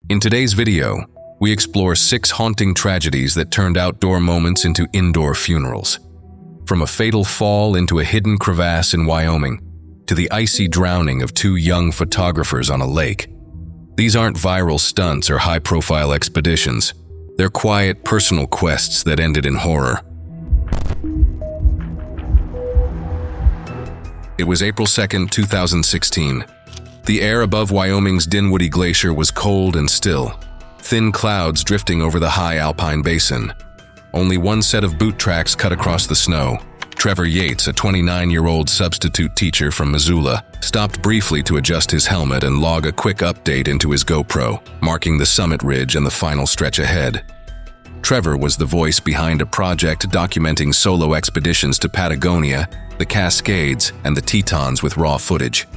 In today's video, we explore 6 haunting tragedies that turned outdoor moments into indoor funerals. From a fatal fall into a hidden crevasse in Wyoming, to the icy drowning of 2 young photographers on a lake. These aren't viral stunts or high-profile expeditions. They're quiet, personal quests that ended in horror. It was April 2nd, 2016. The air above Wyoming's Dinwiddie Glacier was cold and still, thin clouds drifting over the high alpine basin. Only one set of boot tracks cut across the snow. Trevor Yates, a 29-year-old substitute teacher from Missoula, stopped briefly to adjust his helmet and log a quick update into his GoPro, marking the summit ridge and the final stretch ahead. Trevor was the voice behind a project documenting solo expeditions to Patagonia, the Cascades, and the Tetons with raw footage.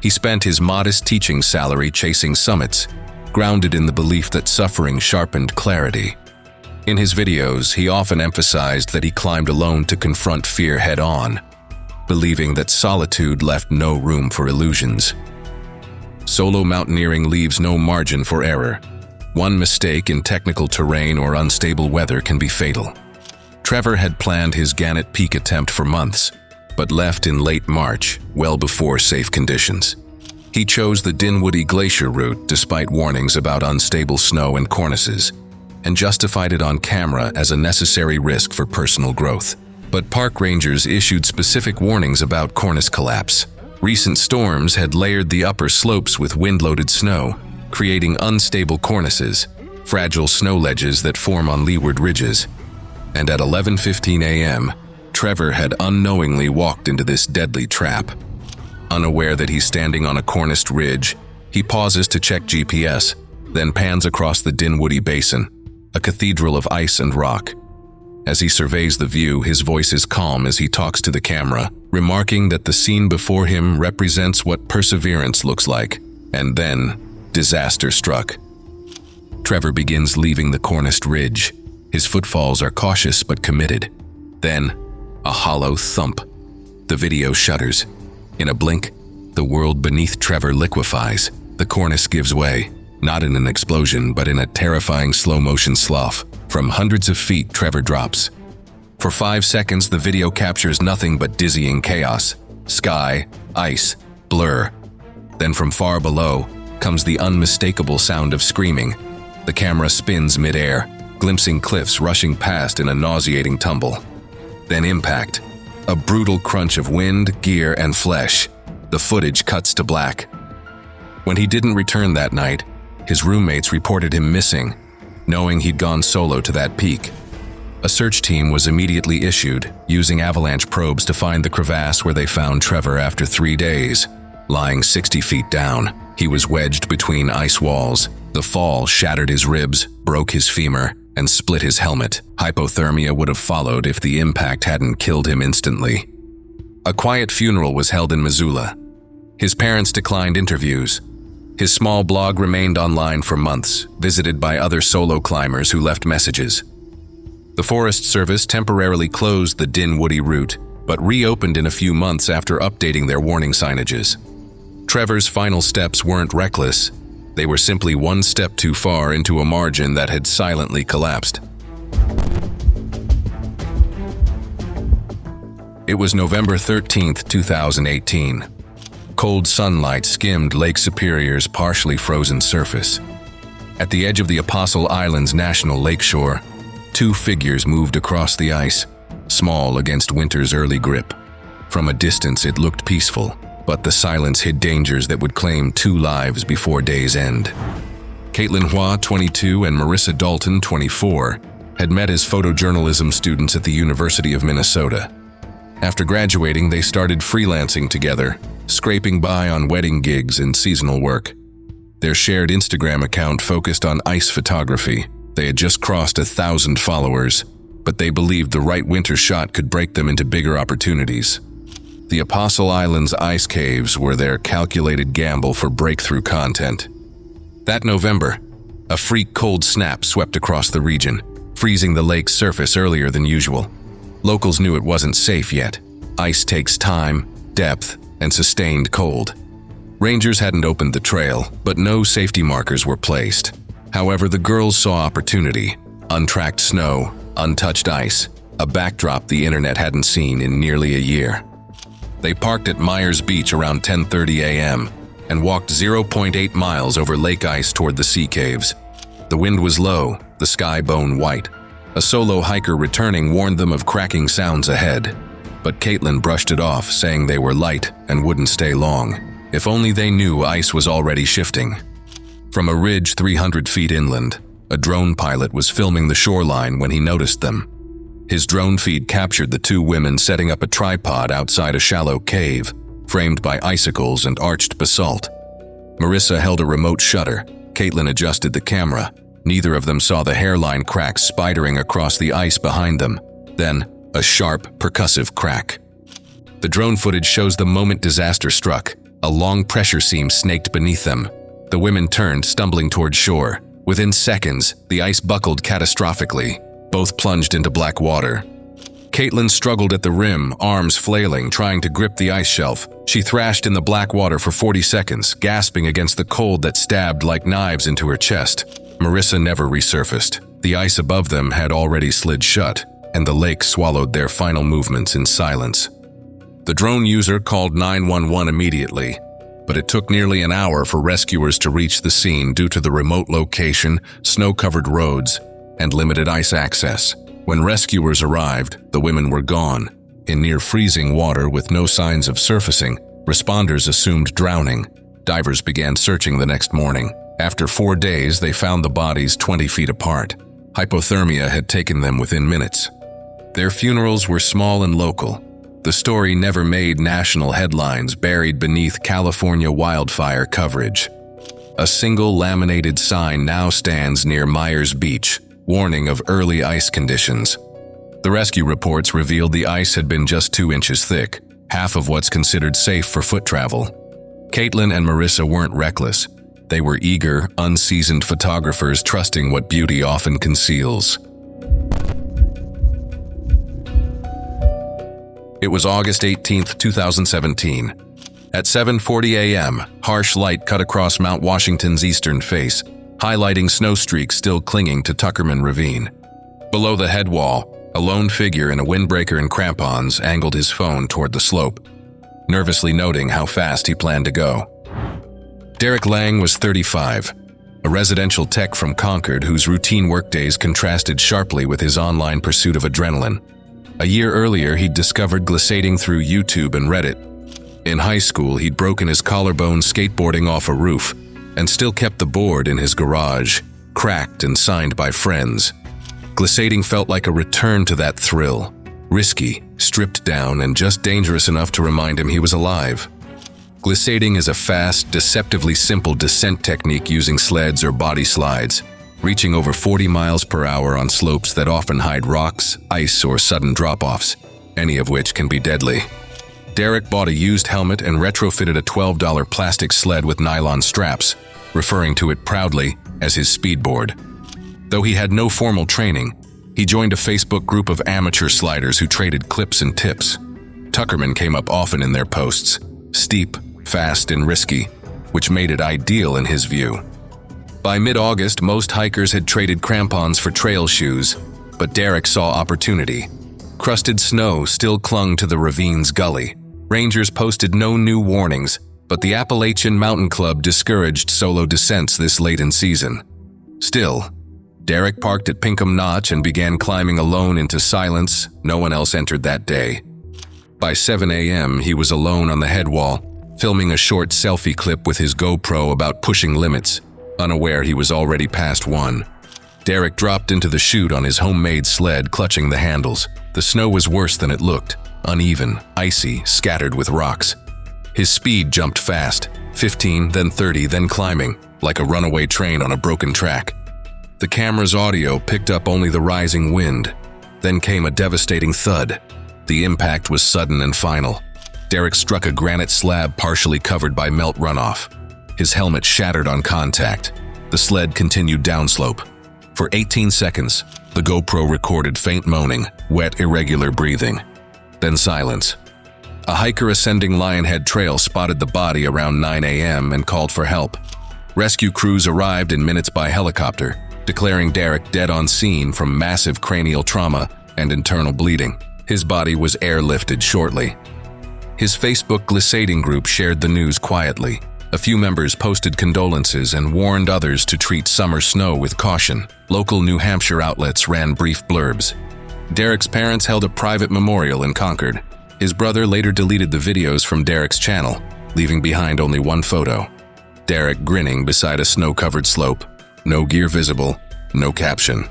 He spent his modest teaching salary chasing summits, grounded in the belief that suffering sharpened clarity. In his videos, he often emphasized that he climbed alone to confront fear head-on, believing that solitude left no room for illusions. Solo mountaineering leaves no margin for error. One mistake in technical terrain or unstable weather can be fatal. Trevor had planned his Gannett Peak attempt for months, but left in late March, well before safe conditions. He chose the Dinwiddie Glacier route despite warnings about unstable snow and cornices, and justified it on camera as a necessary risk for personal growth. But park rangers issued specific warnings about cornice collapse. Recent storms had layered the upper slopes with wind-loaded snow, creating unstable cornices, fragile snow ledges that form on leeward ridges. And at 11:15 a.m., Trevor had unknowingly walked into this deadly trap. Unaware that he's standing on a corniced ridge, he pauses to check GPS, then pans across the Dinwiddie Basin, a cathedral of ice and rock. As he surveys the view, his voice is calm as he talks to the camera, remarking that the scene before him represents what perseverance looks like. And then, disaster struck. Trevor begins leaving the corniced ridge. His footfalls are cautious but committed. Then, a hollow thump. The video shudders. In a blink, the world beneath Trevor liquefies. The cornice gives way, not in an explosion, but in a terrifying slow-motion slough. From hundreds of feet, Trevor drops. For 5 seconds, the video captures nothing but dizzying chaos. Sky, ice, blur. Then from far below comes the unmistakable sound of screaming. The camera spins mid-air, glimpsing cliffs rushing past in a nauseating tumble. Then impact. A brutal crunch of wind, gear, and flesh. The footage cuts to black. When he didn't return that night, his roommates reported him missing, knowing he'd gone solo to that peak. A search team was immediately issued, using avalanche probes to find the crevasse where they found Trevor after 3 days. Lying 60 feet down, he was wedged between ice walls. The fall shattered his ribs, broke his femur, and split his helmet. Hypothermia would have followed if the impact hadn't killed him instantly. A quiet funeral was held in Missoula. His parents declined interviews. His small blog remained online for months, visited by other solo climbers who left messages. The Forest Service temporarily closed the Dinwiddie route, but reopened in a few months after updating their warning signages. Trevor's final steps weren't reckless. They were simply one step too far into a margin that had silently collapsed. It was November 13th, 2018. Cold sunlight skimmed Lake Superior's partially frozen surface. At the edge of the Apostle Islands National Lakeshore, 2 figures moved across the ice, small against winter's early grip. From a distance, it looked peaceful, but the silence hid dangers that would claim 2 lives before day's end. Caitlin Hua, 22, and Marissa Dalton, 24, had met as photojournalism students at the University of Minnesota. After graduating, they started freelancing together, scraping by on wedding gigs and seasonal work. Their shared Instagram account focused on ice photography. They had just crossed 1,000 followers, but they believed the right winter shot could break them into bigger opportunities. The Apostle Islands ice caves were their calculated gamble for breakthrough content. That November, a freak cold snap swept across the region, freezing the lake's surface earlier than usual. Locals knew it wasn't safe yet. Ice takes time, depth, and sustained cold. Rangers hadn't opened the trail, but no safety markers were placed. However, the girls saw opportunity: untracked snow, untouched ice, a backdrop the internet hadn't seen in nearly a year. They parked at Myers Beach around 10:30 a.m. and walked 0.8 miles over lake ice toward the sea caves. The wind was low, the sky bone white. A solo hiker returning warned them of cracking sounds ahead, but Caitlin brushed it off, saying they were light and wouldn't stay long. If only they knew ice was already shifting. From a ridge 300 feet inland, a drone pilot was filming the shoreline when he noticed them. His drone feed captured the two women setting up a tripod outside a shallow cave, framed by icicles and arched basalt. Marissa held a remote shutter. Caitlin adjusted the camera. Neither of them saw the hairline cracks spidering across the ice behind them. Then, a sharp, percussive crack. The drone footage shows the moment disaster struck. A long pressure seam snaked beneath them. The women turned, stumbling toward shore. Within seconds, the ice buckled catastrophically. Both plunged into black water. Caitlin struggled at the rim, arms flailing, trying to grip the ice shelf. She thrashed in the black water for 40 seconds, gasping against the cold that stabbed like knives into her chest. Marissa never resurfaced. The ice above them had already slid shut, and the lake swallowed their final movements in silence. The drone user called 911 immediately, but it took nearly an hour for rescuers to reach the scene due to the remote location, snow-covered roads, and limited ice access. When rescuers arrived, the women were gone. In near freezing water with no signs of surfacing, responders assumed drowning. Divers began searching the next morning. After 4 days, they found the bodies 20 feet apart. Hypothermia had taken them within minutes. Their funerals were small and local. The story never made national headlines, buried beneath California wildfire coverage. A single laminated sign now stands near Myers Beach, warning of early ice conditions. The rescue reports revealed the ice had been just 2 inches thick, half of what's considered safe for foot travel. Caitlin and Marissa weren't reckless. They were eager, unseasoned photographers trusting what beauty often conceals. It was August 18, 2017. At 7:40 a.m., harsh light cut across Mount Washington's eastern face, highlighting snow streaks still clinging to Tuckerman Ravine. Below the head wall, a lone figure in a windbreaker and crampons angled his phone toward the slope, nervously noting how fast he planned to go. Derek Lang was 35, a residential tech from Concord whose routine workdays contrasted sharply with his online pursuit of adrenaline. A year earlier, he'd discovered glissading through YouTube and Reddit. In high school, he'd broken his collarbone skateboarding off a roof and still kept the board in his garage, cracked and signed by friends. Glissading felt like a return to that thrill, risky, stripped down, and just dangerous enough to remind him he was alive. Glissading is a fast, deceptively simple descent technique using sleds or body slides, reaching over 40 miles per hour on slopes that often hide rocks, ice, or sudden drop-offs, any of which can be deadly. Derek bought a used helmet and retrofitted a $12 plastic sled with nylon straps, referring to it proudly as his speedboard. Though he had no formal training, he joined a Facebook group of amateur sliders who traded clips and tips. Tuckerman came up often in their posts, steep, fast, and risky, which made it ideal in his view. By mid-August, most hikers had traded crampons for trail shoes, but Derek saw opportunity. Crusted snow still clung to the ravine's gully. Rangers posted no new warnings, but the Appalachian Mountain Club discouraged solo descents this late in season. Still, Derek parked at Pinkham Notch and began climbing alone into silence. No one else entered that day. By 7 a.m., he was alone on the head wall, filming a short selfie clip with his GoPro about pushing limits, unaware he was already past one. Derek dropped into the chute on his homemade sled, clutching the handles. The snow was worse than it looked, uneven, icy, scattered with rocks. His speed jumped fast, 15, then 30, then climbing, like a runaway train on a broken track. The camera's audio picked up only the rising wind. Then came a devastating thud. The impact was sudden and final. Derek struck a granite slab partially covered by melt runoff. His helmet shattered on contact. The sled continued downslope. For 18 seconds, the GoPro recorded faint moaning, wet, irregular breathing. Then silence. A hiker ascending Lionhead Trail spotted the body around 9 a.m. and called for help. Rescue crews arrived in minutes by helicopter, declaring Derek dead on scene from massive cranial trauma and internal bleeding. His body was airlifted shortly. His Facebook glissading group shared the news quietly. A few members posted condolences and warned others to treat summer snow with caution. Local New Hampshire outlets ran brief blurbs. Derek's parents held a private memorial in Concord. His brother later deleted the videos from Derek's channel, leaving behind only one photo. Derek grinning beside a snow-covered slope. No gear visible, no caption.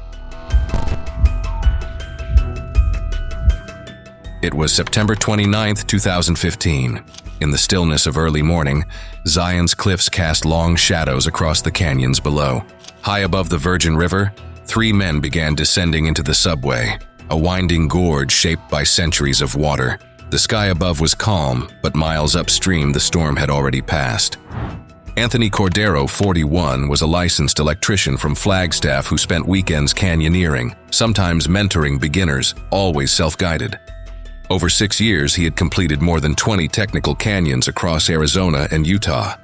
It was September 29, 2015. In the stillness of early morning, Zion's cliffs cast long shadows across the canyons below. High above the Virgin River, 3 men began descending into the subway, a winding gorge shaped by centuries of water. The sky above was calm, but miles upstream the storm had already passed. Anthony Cordderero, 41, was a licensed electrician from Flagstaff who spent weekends canyoneering, sometimes mentoring beginners, always self-guided. Over 6 years, he had completed more than 20 technical canyons across Arizona and Utah.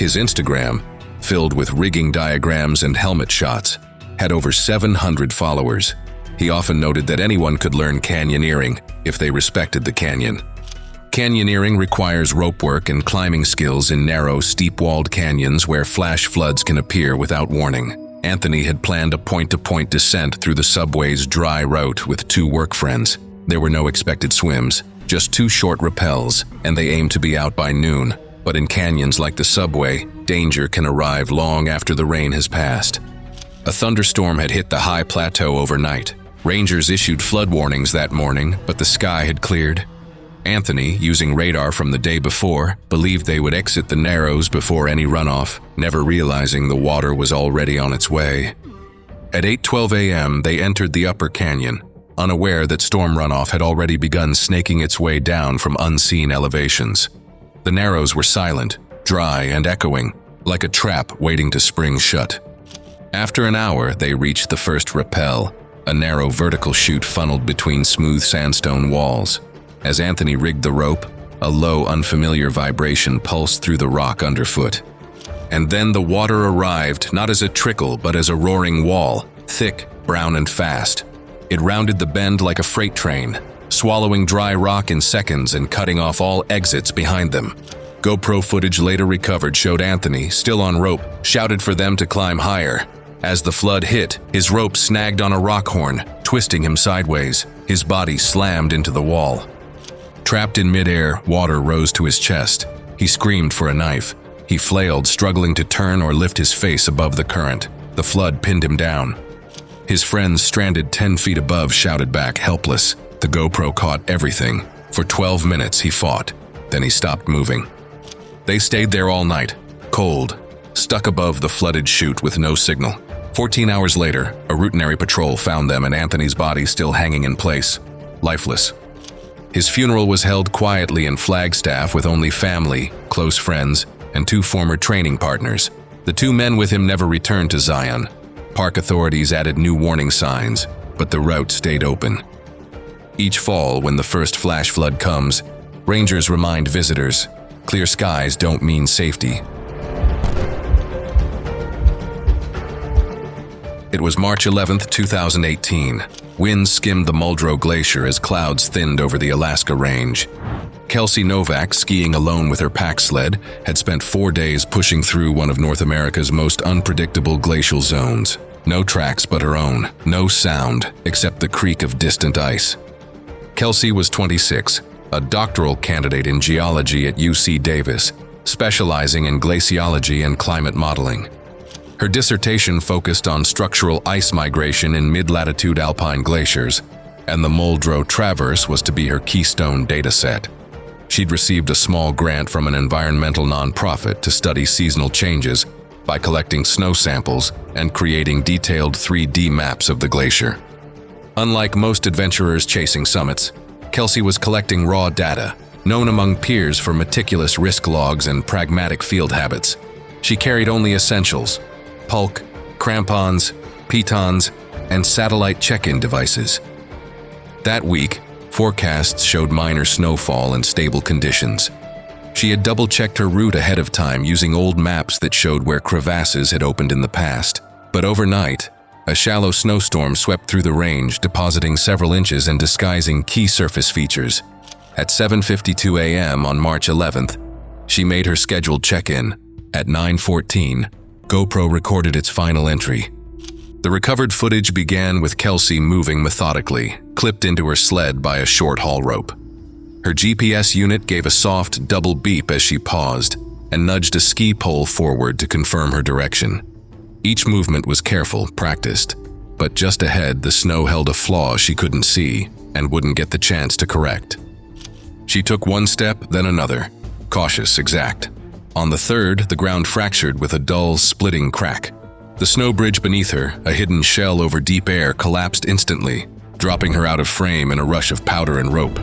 His Instagram, filled with rigging diagrams and helmet shots, had over 700 followers. He often noted that anyone could learn canyoneering if they respected the canyon. Canyoneering requires rope work and climbing skills in narrow, steep-walled canyons where flash floods can appear without warning. Anthony had planned a point-to-point descent through the subway's dry route with 2 work friends. There were no expected swims, just 2 short rappels, and they aimed to be out by noon. But in canyons like the subway, danger can arrive long after the rain has passed. A thunderstorm had hit the high plateau overnight. Rangers issued flood warnings that morning, but the sky had cleared. Anthony, using radar from the day before, believed they would exit the Narrows before any runoff, never realizing the water was already on its way. At 8:12 a.m., they entered the upper canyon, unaware that storm runoff had already begun snaking its way down from unseen elevations. The Narrows were silent, dry and echoing, like a trap waiting to spring shut. After an hour, they reached the first rappel, a narrow vertical chute funneled between smooth sandstone walls. As Anthony rigged the rope, a low, unfamiliar vibration pulsed through the rock underfoot. And then the water arrived, not as a trickle, but as a roaring wall, thick, brown and fast. It rounded the bend like a freight train, swallowing dry rock in seconds and cutting off all exits behind them. GoPro footage later recovered showed Anthony, still on rope, shouted for them to climb higher. As the flood hit, his rope snagged on a rock horn, twisting him sideways. His body slammed into the wall. Trapped in midair, water rose to his chest. He screamed for a knife. He flailed, struggling to turn or lift his face above the current. The flood pinned him down. His friends, stranded 10 feet above, shouted back, helpless. The GoPro caught everything. For 12 minutes, he fought. Then he stopped moving. They stayed there all night, cold, stuck above the flooded chute with no signal. 14 hours later, a routinary patrol found them and Anthony's body still hanging in place, lifeless. His funeral was held quietly in Flagstaff with only family, close friends, and 2 former training partners. The 2 men with him never returned to Zion. Park authorities added new warning signs, but the route stayed open. Each fall, when the first flash flood comes, rangers remind visitors, clear skies don't mean safety. It was March 11, 2018. Winds skimmed the Muldrow Glacier as clouds thinned over the Alaska Range. Kelsey Novak, skiing alone with her pack sled, had spent 4 days pushing through one of North America's most unpredictable glacial zones. No tracks but her own, no sound except the creak of distant ice. Kelsey was 26, a doctoral candidate in geology at UC Davis, specializing in glaciology and climate modeling. Her dissertation focused on structural ice migration in mid-latitude alpine glaciers, and the Muldrow Traverse was to be her keystone dataset. She'd received a small grant from an environmental nonprofit to study seasonal changes by collecting snow samples and creating detailed 3D maps of the glacier. Unlike most adventurers chasing summits, Kelsey was collecting raw data, known among peers for meticulous risk logs and pragmatic field habits. She carried only essentials: pulk, crampons, pitons, and satellite check-in devices. That week, forecasts showed minor snowfall and stable conditions. She had double-checked her route ahead of time using old maps that showed where crevasses had opened in the past. But overnight, a shallow snowstorm swept through the range, depositing several inches and disguising key surface features. At 7:52 a.m. on March 11th, she made her scheduled check-in. At 9:14, GoPro recorded its final entry. The recovered footage began with Kelsey moving methodically, clipped into her sled by a short haul rope. Her GPS unit gave a soft double beep as she paused and nudged a ski pole forward to confirm her direction. Each movement was careful, practiced, but just ahead the snow held a flaw she couldn't see and wouldn't get the chance to correct. She took one step, then another, cautious, exact. On the third, the ground fractured with a dull, splitting crack. The snow bridge beneath her, a hidden shell over deep air, collapsed instantly, dropping her out of frame in a rush of powder and rope.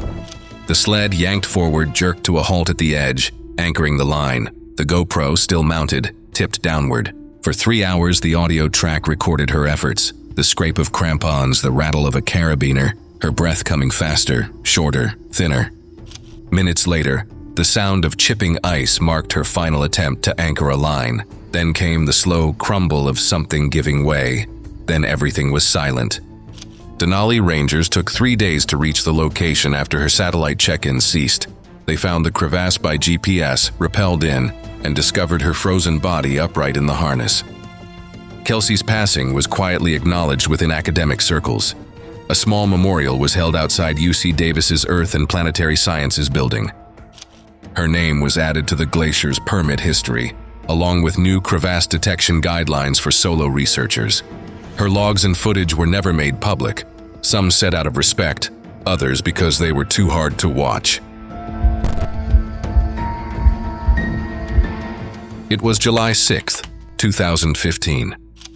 The sled, yanked forward, jerked to a halt at the edge, anchoring the line. The GoPro, still mounted, tipped downward. For 3 hours, the audio track recorded her efforts, the scrape of crampons, the rattle of a carabiner, her breath coming faster, shorter, thinner. Minutes later, the sound of chipping ice marked her final attempt to anchor a line. Then came the slow crumble of something giving way. Then everything was silent. Denali Rangers took 3 days to reach the location after her satellite check-in ceased. They found the crevasse by GPS, rappelled in, and discovered her frozen body upright in the harness. Kelsey's passing was quietly acknowledged within academic circles. A small memorial was held outside UC Davis's Earth and Planetary Sciences building. Her name was added to the glacier's permit history, along with new crevasse detection guidelines for solo researchers. Her logs and footage were never made public, some said out of respect, others because they were too hard to watch. It was July 6th, 2015.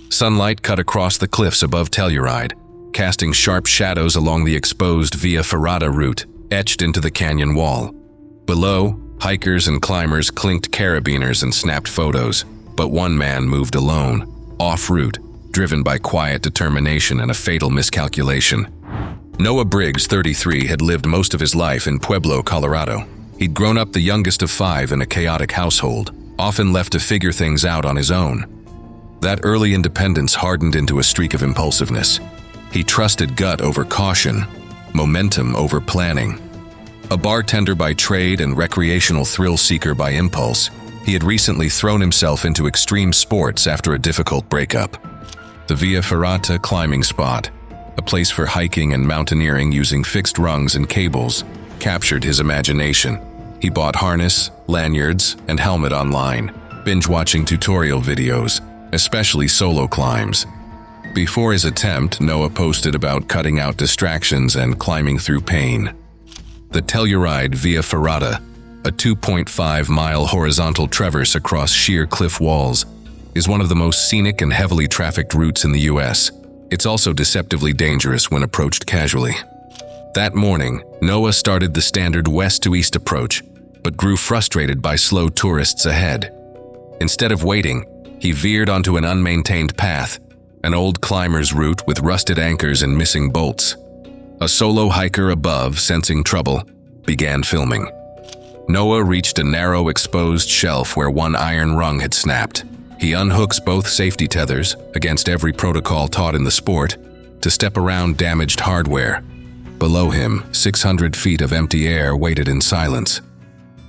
Sunlight cut across the cliffs above Telluride, casting sharp shadows along the exposed Via Ferrata route, etched into the canyon wall. Below, hikers and climbers clinked carabiners and snapped photos, but one man moved alone, off route, driven by quiet determination and a fatal miscalculation. Noah Briggs, 33, had lived most of his life in Pueblo, Colorado. He'd grown up the youngest of 5 in a chaotic household, often left to figure things out on his own. That early independence hardened into a streak of impulsiveness. He trusted gut over caution, momentum over planning. A bartender by trade and recreational thrill seeker by impulse, he had recently thrown himself into extreme sports after a difficult breakup. The Via Ferrata climbing spot, a place for hiking and mountaineering using fixed rungs and cables, captured his imagination. He bought harness, lanyards, and helmet online, binge-watching tutorial videos, especially solo climbs. Before his attempt, Noah posted about cutting out distractions and climbing through pain. The Telluride Via Ferrata, a 2.5-mile horizontal traverse across sheer cliff walls, is one of the most scenic and heavily trafficked routes in the U.S. It's also deceptively dangerous when approached casually. That morning, Noah started the standard west-to-east approach, but grew frustrated by slow tourists ahead. Instead of waiting, he veered onto an unmaintained path, an old climber's route with rusted anchors and missing bolts. A solo hiker above, sensing trouble, began filming. Noah reached a narrow, exposed shelf where one iron rung had snapped. He unhooks both safety tethers, against every protocol taught in the sport, to step around damaged hardware. Below him, 600 feet of empty air waited in silence.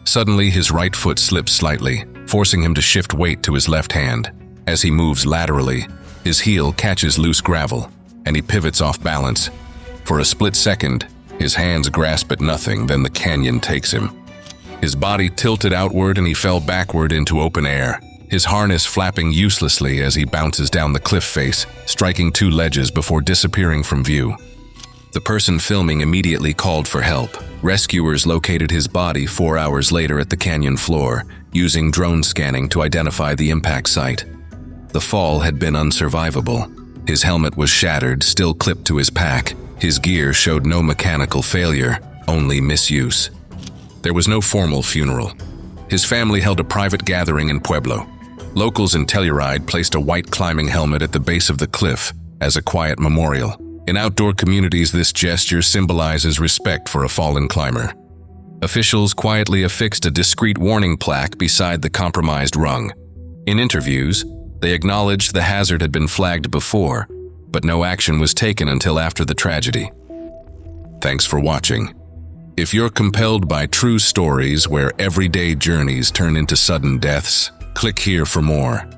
Suddenly, his right foot slips slightly, forcing him to shift weight to his left hand. As he moves laterally, his heel catches loose gravel, and he pivots off balance. For a split second, his hands grasp at nothing, then the canyon takes him. His body tilted outward and he fell backward into open air, his harness flapping uselessly as he bounces down the cliff face, striking 2 ledges before disappearing from view. The person filming immediately called for help. Rescuers located his body 4 hours later at the canyon floor, using drone scanning to identify the impact site. The fall had been unsurvivable. His helmet was shattered, still clipped to his pack. His gear showed no mechanical failure, only misuse. There was no formal funeral. His family held a private gathering in Pueblo. Locals in Telluride placed a white climbing helmet at the base of the cliff as a quiet memorial. In outdoor communities, this gesture symbolizes respect for a fallen climber. Officials quietly affixed a discreet warning plaque beside the compromised rung. In interviews, they acknowledged the hazard had been flagged before, but no action was taken until after the tragedy. Thanks for watching. If you're compelled by true stories where everyday journeys turn into sudden deaths, click here for more.